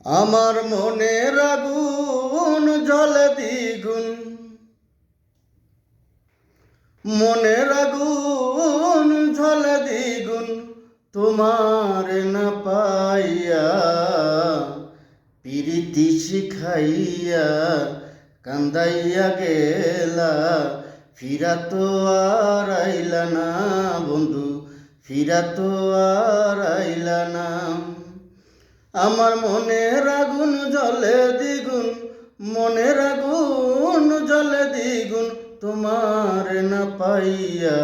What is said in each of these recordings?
আমার মনের আগুন জ্বলে দ্বিগুণ, মনের আগুন জ্বলে দ্বিগুণ, তোমার না পাইয়া প্রীতি শিখাইয়া কান্দাইয়া গেলা, ফিরা তো আর আইলা না বন্ধু, ফিরা তো আর আইলা না। আমার মনের আগুন জ্বলে দ্বিগুণ, মনের আগুন জ্বলে দ্বিগুণ, তোমার না পাইয়া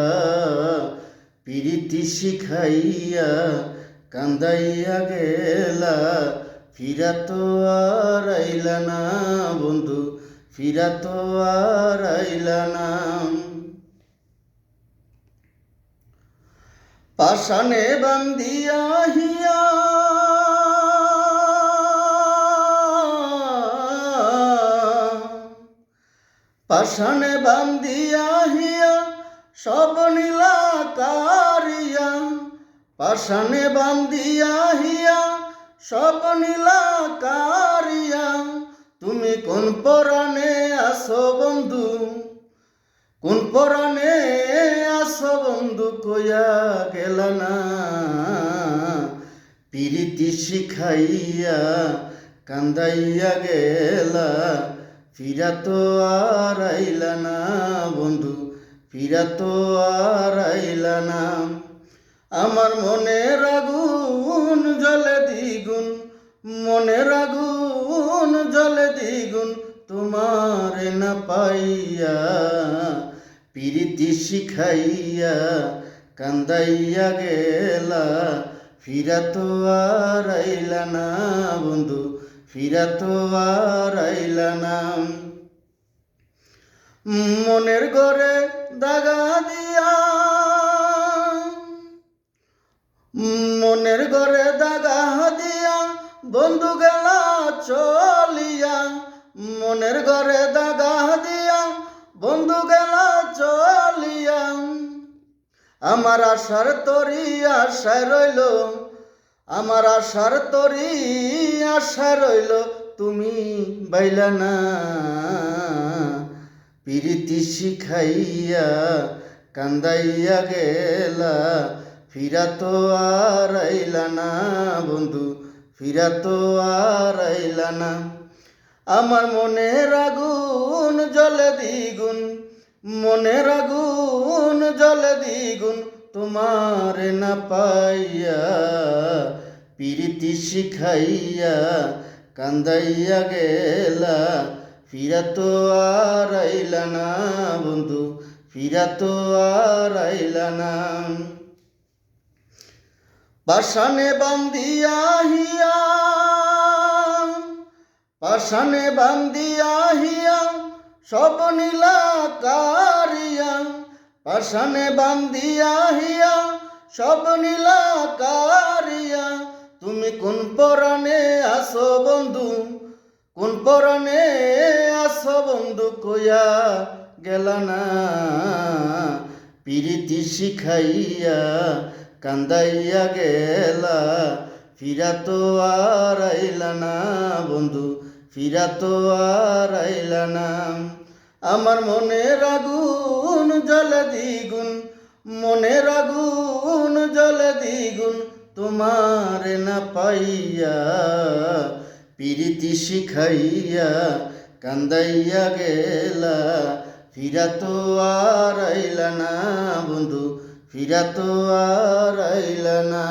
প্রীতি শিখাইয়া কান্দাইয়া গেলা, ফিরা তো আর আইলা না বন্ধু, ফিরা তো আর আইলা না। পাষাণে বান্ধিয়া হিয়া পাষাণে বান্ধিয়া হিয়া সব নীলা কারিয়া, পাষাণে বান্ধিয়া হিয়া সব নীলা কারিয়া, তুমি কোন পরাণে আসো বন্ধু, কোন পরাণে আসো বন্ধু, কইয়া গেলা না প্রীতি শিখাইয়া কান্দাইয়া গেলা, ফিরা তো আর আইলা না বন্ধু, ফিরা তো আর আইলা না। আমার মনের আগুন জ্বলে দ্বিগুণ, মনের আগুন জ্বলে দ্বিগুণ, তোমার না পাইয়া প্রীতি শিখাইয়া কান্দাইয়া গেলা, ফিরা তো আর আইলা না বন্ধু, ফিরা তো আর আইলা না। মনের ঘরে দাগা দিয়া, মনের ঘরে দাগা দিয়া বন্ধু গেলা চলিয়া, মনের ঘরে দাগা দিয়া বন্ধু গেলা চলিয়া, আমার আশার তরি আশায় রইল, আমার আশার তরি আশায় রইল, তুমি বাইলা না প্রীতি শিখাইয়া কান্দাইয়া গেলা, ফিরা তো আর আইলা না বন্ধু, ফিরা তো আর আইলা না। আমার মনের আগুন জ্বলে দ্বিগুণ, মনের আগুন জ্বলে দ্বিগুণ, তোমার না পাইয়া প্রীতি শিখাইয়া কান্দাইয়া গেলা, ফিরা তো আর আইলা না বন্ধু, ফিরা তো আর আইলা না। পাষাণে বান্ধিয়া হিয়া, পাষাণে বান্ধিয়া হিয়া সব নীলা কারিয়া, পাষাণে বান্ধিয়া হিয়া সব নীলা কারিয়া, তুমি কোন পরাণে আসো বন্ধু, কোন পরাণে আসো বন্ধু, কইয়া গেলা না প্রীতি শিখাইয়া কান্দাইয়া গেলা, ফিরা তো আর আইলা না বন্ধু, ফিরা তো আর আইলা না। আমার মনের আগুন জ্বলে দ্বিগুণ, মনের আগুন জ্বলে দ্বিগুণ, তোমার না পাইয়া প্রীতি শিখাইয়া কান্দাইয়া গেলা, ফিরা তো আর আইলা না বন্ধু, ফিরা তো আর আইলা না।